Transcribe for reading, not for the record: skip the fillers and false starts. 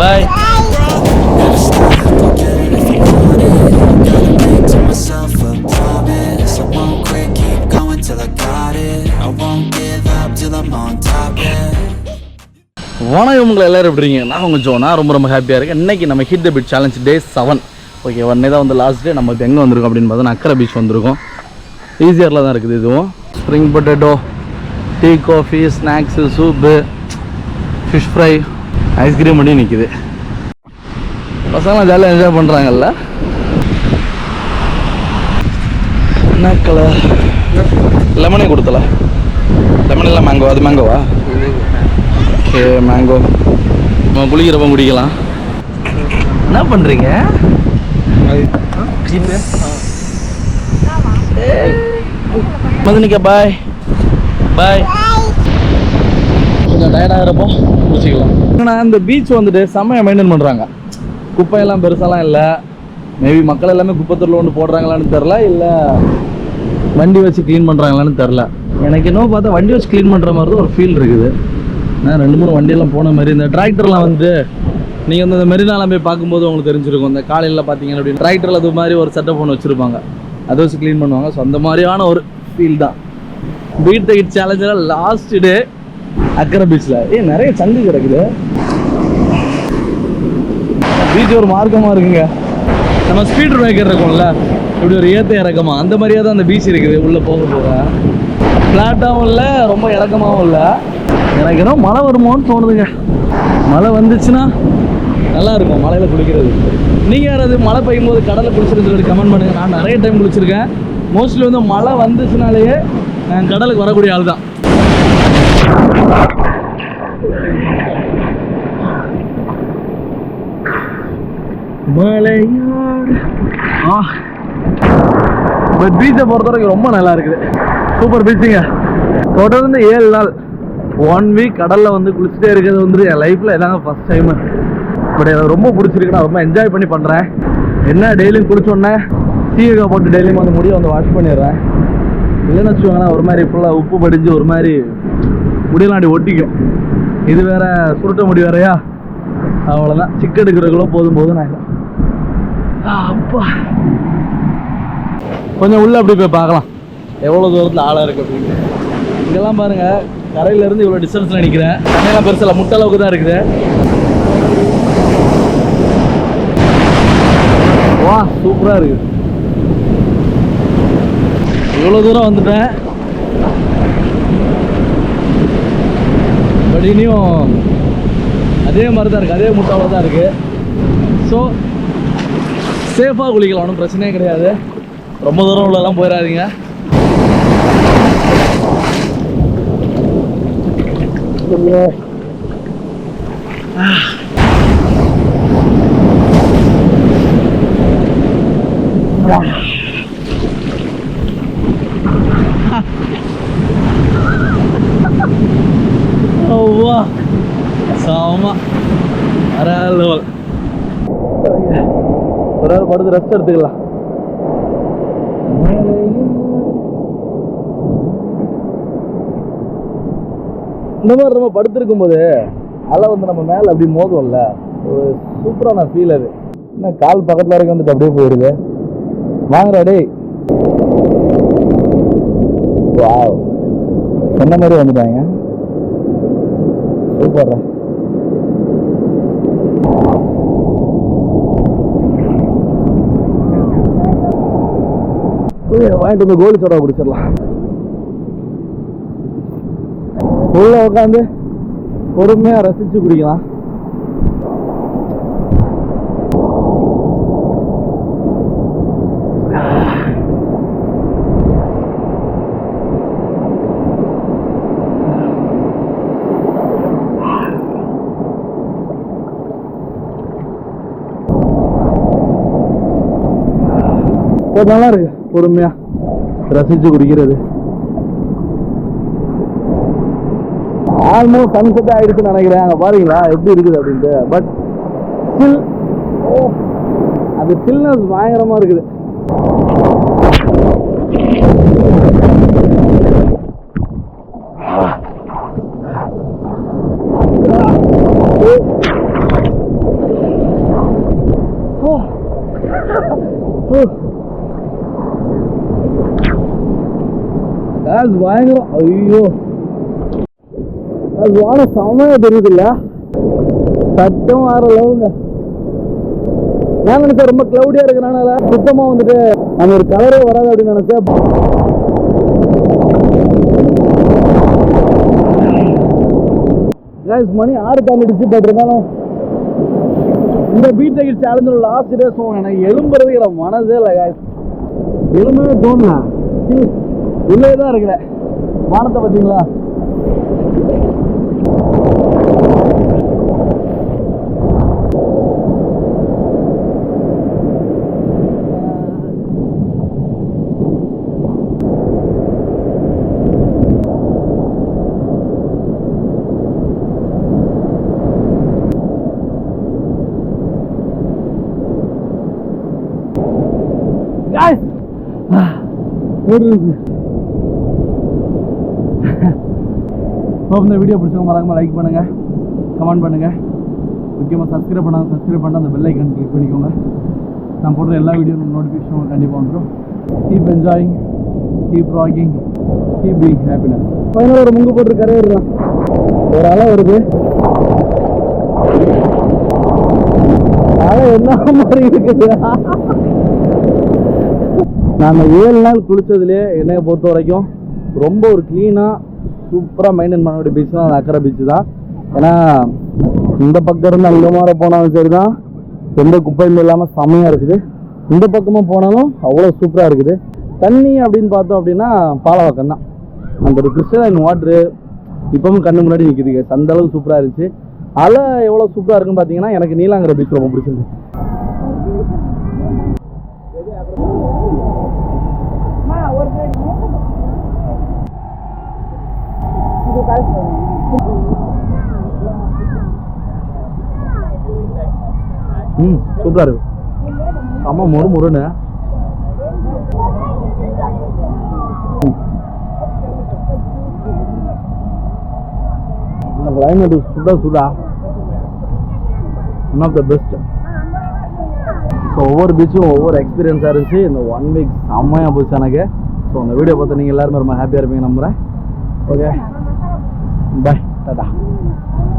பாய். வணக்கம் உங்களை எல்லோரும் எப்படி இருக்கீங்க? நான் உங்கள் ஜோ. நான் ரொம்ப ஹாப்பியாக இருக்கேன். இன்றைக்கி நம்ம hit the beach challenge day 7. Okay, உடனே தான் வந்து லாஸ்ட் டே. நம்ம இப்போ எங்கே வந்திருக்கோம் அப்படின்னு பார்த்தா அக்கரை பீச் வந்திருக்கோம். ஈஸியரில் தான் இருக்குது. இதுவும் spring potato, tea, coffee, snacks, soup, fish fry, ice cream பண்ணி நிற்கிது. பசங்களாம் ஜாலியாக என்ஜாய் பண்ணுறாங்கல்ல. என்ன கலர் லெமனே கொடுத்தல? லெமன் இல்லை, மேங்கோ. அது மேங்கோவா? Okay, mango. நம்ம குளிக்கிறப்ப குடிக்கலாம். என்ன பண்ணுறீங்க? மதுனிக்கா பாய் பாய். கொஞ்சம் டயர்டாகிறப்போ குளிச்சிக்கலாம். ஆனால் இந்த பீச் வந்துட்டு செம்மையாக மெயின்டைன் பண்ணுறாங்க. குப்பையெல்லாம் பெருசாலாம் இல்லை. மேபி மக்கள் எல்லாமே குப்பைத்தூரில் ஒன்று போடுறாங்களான்னு தெரில, இல்லை வண்டி வச்சு க்ளீன் பண்ணுறாங்களான்னு தெரில. எனக்கு இன்னும் பார்த்தா வண்டி வச்சு க்ளீன் பண்ணுற மாதிரி தான் ஒரு ஃபீல் இருக்குது. நான் 2-3 வண்டியெல்லாம் போன மாதிரி. இந்த டிராக்டர்லாம் வந்து நீங்கள் வந்து இந்த மெரினாலாம் போய் பார்க்கும்போது உங்களுக்கு தெரிஞ்சிருக்கும். இந்த காலையில் பார்த்தீங்கன்னா அப்படின்னு டிராக்டரில் அது மாதிரி ஒரு செட்டப் ஒன்று வச்சுருப்பாங்க, அதை வச்சு க்ளீன் பண்ணுவாங்க. ஸோ அந்த மாதிரியான ஒரு ஃபீல் தான். பீட் த ஹிட் சேலஞ்சில் லாஸ்ட் டே அக்கரை பீச்சில் நிறைய சங்கு கிடக்குது. பீச் ஒரு மார்க்கமாக இருக்குங்க. நம்ம ஸ்பீட் பிரேக்கர் இருக்கும்ல, இப்படி ஒரு ஏற்ற இறக்கமா அந்த மாதிரியே தான் அந்த பீச் இருக்குது. உள்ளே போக போக ஃப்ளாட்டாகவும் இல்லை, ரொம்ப இறக்கமாகவும் இல்லை. எனக்கு ஏதோ மழை வருமோன்னு தோணுதுங்க. மழை வந்துச்சுன்னா நல்லா இருக்கும் மழையில் குளிக்கிறது. நீங்கள் யாராவது மழை பெய்யும் போது கடலில் குளிச்சிருந்து கமெண்ட் பண்ணுங்கள். நான் நிறைய டைம் குளிச்சிருக்கேன். மோஸ்ட்லி வந்து மழை வந்துச்சுனாலேயே நான் கடலுக்கு வரக்கூடிய ஆள் தான். மலையோடு பட் பீச்சை பொறுத்த வரைக்கும் ரொம்ப நல்லா இருக்குது. சூப்பர் பீச்சுங்க. தொடர்ந்து 7 நாள் 1 வீக் கடலில் வந்து குளிச்சுட்டே இருக்கிறது வந்து என் லைஃப்பில் எல்லாமே ஃபஸ்ட் டைமு. பட் எனக்கு ரொம்ப பிடிச்சிருக்கு. நான் ரொம்ப என்ஜாய் பண்ணி பண்ணுறேன். என்ன டெய்லியும் குளிச்சோடனே சீரகா போட்டு டெய்லியும் வந்து முடியை வந்து வாஷ் பண்ணிடுறேன். இல்லைன்னு வச்சுக்கோங்களேன், ஒரு மாதிரி ஃபுல்லாக உப்பு படிஞ்சு ஒரு மாதிரி முடியலாண்டி ஒட்டிக்கும். இது வேற சுருட்ட முடி வேறையா, அவ்வளோதான். சிக்கு எடுக்கிறதுக்குள்ள போதும் நான் அப்பா கொஞ்சம் உள்ளே அப்படி போய் பார்க்கலாம் எவ்வளோ தூரத்தில் ஆளாக இருக்குது அப்படின்னு. இங்கெல்லாம் பாருங்கள், கரையிலேருந்து இவ்வளோ டிஸ்டன்ஸில் நிற்கிறேன். தண்ணியெல்லாம் பெருசில் முட்டை அளவுக்கு தான் இருக்குது. வா, சூப்பராக இருக்குது. இவ்வளோ தூரம் வந்துட்டேன். பட் இனியும் அதே மாதிரி தான் இருக்குது, அதே முட்டை அளவு தான் இருக்குது. ஸோ சேஃபாக குளிக்கலாம், ஒன்றும் பிரச்சனையே கிடையாது. ரொம்ப தூரம் உள்ளெல்லாம் போயிடாதீங்க. சாமா ஒரு நாள் படுத்து ரெஸ்ட் எடுத்துக்கலாம். இந்த மாதிரி நம்ம படுத்திருக்கும் போது அலை வந்து நம்ம மேலே அப்படி மோதும்ல, ஒரு சூப்பரான ஃபீல் அது. என்ன கால் பக்கத்தில் வரைக்கும் வந்துட்டு அப்படியே போயிடுது. வாங்குறா டேய். வாவ், சொன்ன மாதிரி வந்துட்டாங்க. சூப்பர்ரா. வாங்கிட்டு வந்து கோலி சோடா குடிச்சிடலாம். உள்ள உட்காந்து பொறுமையாக ரசித்து குடிக்கலாம். நல்லா இருக்கு பொறுமையா ரசிச்சு குடிக்கிறது. ஆல்மோஸ்ட் சன்செட் ஆயிடுச்சுன்னு நினைக்கிறேன். அங்கே பாருங்களா எப்படி இருக்குது அப்படின்ட்டு. பட் ஸ்டில் அது ஸ்டில்னஸ் பயங்கரமா இருக்குது. கேஸ் பயங்கரம். ஐயோ அது வாழ செமையா தெரியுது இல்ல, சட்டம் வேற லெவலுங்க. நான் நினைச்சேன் ரொம்ப கிளவுடியா இருக்கிறனால சுத்தமா வந்துட்டு அந்த ஒரு கலரே வராது அப்படின்னு நினைச்சேன். Guys money 6 தாண்டிடுச்சு. பட் இருந்தாலும் இந்த பீச் சைக்கிள் சேலஞ்சோட லாஸ்ட் டே ஸோ எனக்கு எழும்புறதுக்கு மனசே இல்லை கைஸ், எழும்பவே தோணல. உள்ளே தான் இருக்கிறேன். வானத்தை பார்த்தீங்களா? இந்த வீடியோ பிடிச்சவங்க மறக்காம லைக் பண்ணுங்க, கமெண்ட் பண்ணுங்க, முக்கியமாக சப்ஸ்கிரைப் பண்ணால் அந்த பெல் ஐக்கன் கிளிக் பண்ணிக்கோங்க. நான் போடுற எல்லா வீடியோ நோட்டிஃபிகேஷன் கண்டிப்பாக வந்துடும். Keep enjoying, keep rocking, keep being happiness. Final ஒரு முங்கு போட்டு கரையிடலாம். ஒரு அலை வருது, அலை என்ன மாதிரி இருக்குது. நான் 7 நாள் குளித்ததுலேயே என்னையை பொறுத்த வரைக்கும் ரொம்ப ஒரு க்ளீனாக சூப்பராக மெயின்டைன் பண்ண வேண்டிய பீச் தான் அந்த அக்கறை பீச்சு தான். ஏன்னா இந்த பக்கம் இருந்து அங்கே மாதிரி போனாலும் சரி தான், எந்த குப்பையும் இல்லாமல் செம்மையாக இருக்குது. இந்த பக்கமாக போனாலும் அவ்வளோ சூப்பராக இருக்குது. தண்ணி அப்படின்னு பார்த்தோம் அப்படின்னா பாலவாக்கம் தான். அந்த ஒரு கிறிஸ்டலைன் வாட்ரு இப்பவும் கண்ணு முன்னாடி நிற்கிதுங்க. அந்த அளவுக்கு சூப்பராக இருந்துச்சு. அலை எவ்வளோ சூப்பராக இருக்குன்னு பார்த்தீங்கன்னா எனக்கு நீலாங்கரை பீச் ரொம்ப பிடிச்சிருக்கு. சூப்பரா இருக்கு, செம்ம முறுமுறுன்னு. இந்த கிளைமேட் சுடா one of the best. So ஒவ்வொரு பீச்சும் ஒவ்வொரு எக்ஸ்பீரியன்ஸாக இருந்துச்சு. இந்த 1 வீக் செம்மையாக போச்சு எனக்கு. ஸோ அந்த வீடியோ பார்த்து நீங்கள் எல்லாருமே ரொம்ப ஹாப்பியாக இருப்பீங்க நம்புகிறேன். ஓகே, பாய், டாடா.